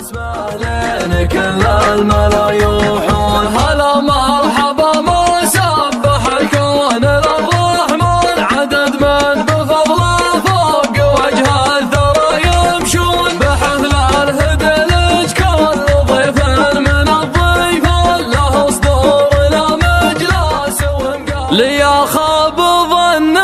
اسمه لين كل الملا يوحون هلا مرحبا ما سبح الكون للرحمن عدد من بفضله فوق وجه الثرى يمشون بحفل الهدلج كل ضيف من الضيفان له صدور لا مجلس ومقال لي خاب ظن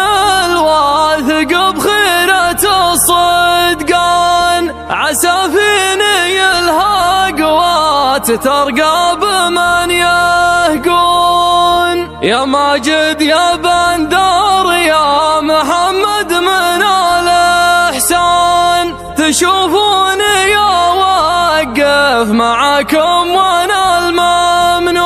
الواثق بخيرة الصدقان عسى فيني الهقوات ترقى بمن يهقون يا ماجد يا بندر يا محمد من الإحسان تشوفوني أوقف معكم وانا الممنون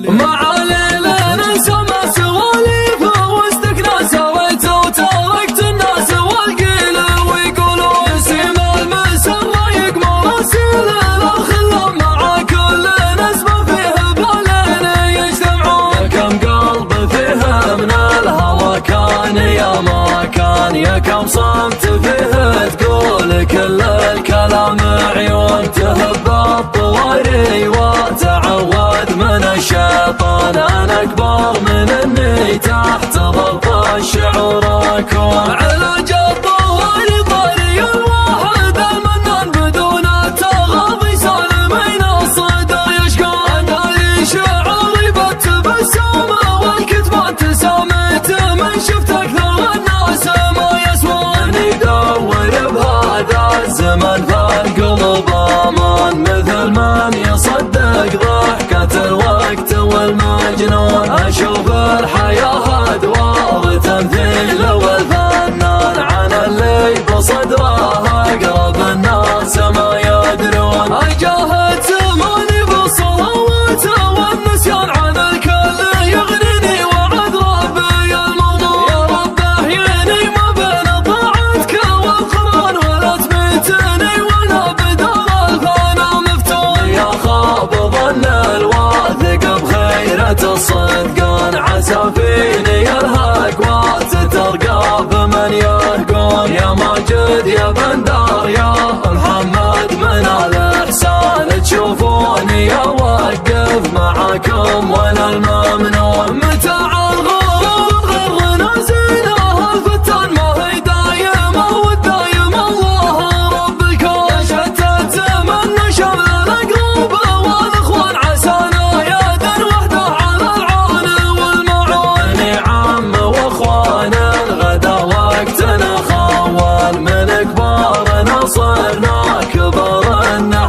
مع ليلة سما سواليف واستكنا سويت وتركت الناس والقيل ويقولون سيم المسر يقمر اسيل الخلا مع كل نسمة فيه بالين يجتمعون كم قلب فيه من الهوى كان يا ما كان يا كم صمت فيه تقول كل الكلام عيون تهب الطواري وتعود من الشيطان انا اكبر من اني تحت ضغط الشعور اكون علاج الطواري طري الواحد المنان بدون التغاضي سالمين الصدى يشكون ادري شعوري بالتبسم والكتمان تسامت من شفت اكثر الناس ما يسووني دور بهذا الزمن فالقلب امان مثل من يصدق ضحكة الوقت والمجنون اشوف الحياة ادوار تمثيل والفنان عن اللي بصدره اقرب الناس ما يدرون اجاهد زماني بالصلوات والنسيان عن الكل يغنيني وعد ربي المنون يا رب احييني ما بين طاعتك والقران ولا تميتني ولا بدار الفنا مفتون يا خاب ظن الواثق بخيرة الصدقان عسى فيني الهق وتترقى بمن يهقون يا ماجد يا بندر يا محمد من الإحسان تشوفوني أوقف معكم ولا الممنون متاع الغرور غير نازله الفتان ما هي دايمة والدايم الله رب الكون شتت زمن شمل الأقرب والإخوان عسانا يد وحده على العون والمعون نعم واخوان غدا وقتنا خوان من كبارنا صرنا كبر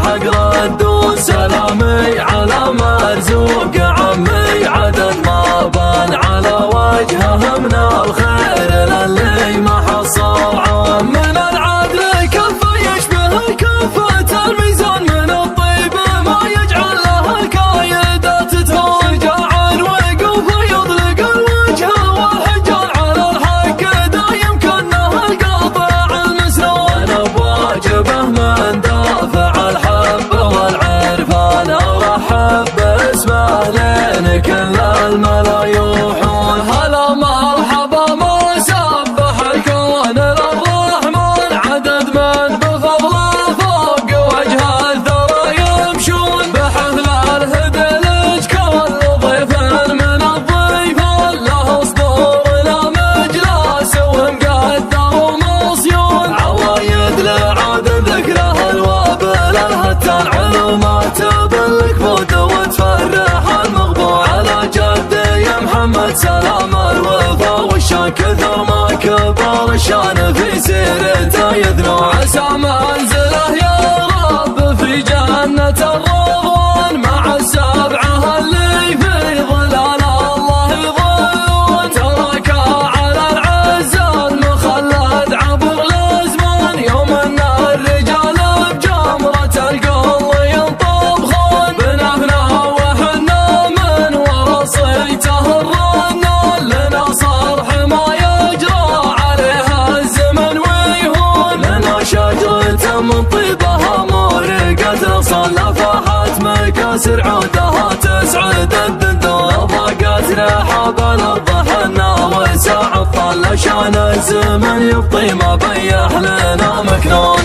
حق ردون سلامي على مرزوق عمي عدد ما بان على وجهه من الخير للي ما حصل عون من العدل كفه يشبه كفة الميزان من الطيب ما يجعل له الكايدة تتهون شجاع وقوف يطلق الوجه والحجان على الحق دايم كانه القاطع المسنون انا بواجبه من دافع الحب والعرفان ارحب باسمه لين كل الملا يوحون هلا مرحبا ما سبح الكون للرحمن عدد من بفضله فوق وجه الثرى يمشون بحفل الهدلج كل ضيف من الضيفان له صدور لا مجلس ومقدر ومصيون عوايد لعاد ذكره الوابل الهتان علومات بالكبود وتفرح المغبون على جدي يا محمد سلام الوفا والشان كثر ما كبر الشان في سيرته يذنون عسى منزله يا رب في جنة الرضوان مع السبعة اللي في ظلال الله يظلون ترك على العز المخلد عبر الازمان يوم ان الرجال بجمرة القل ينطبخون بنفنا وحنا من ورصيته الرنان لنا صرح ما يجرى عليها الزمن ويهون لنا شجرة من طيبها مرقت صلفحت مكاسر عودها تسعد الدندون ضاقت رحاب الارض حنا وسع الطل شان الزمن يبطي ما بيح لنا مكنون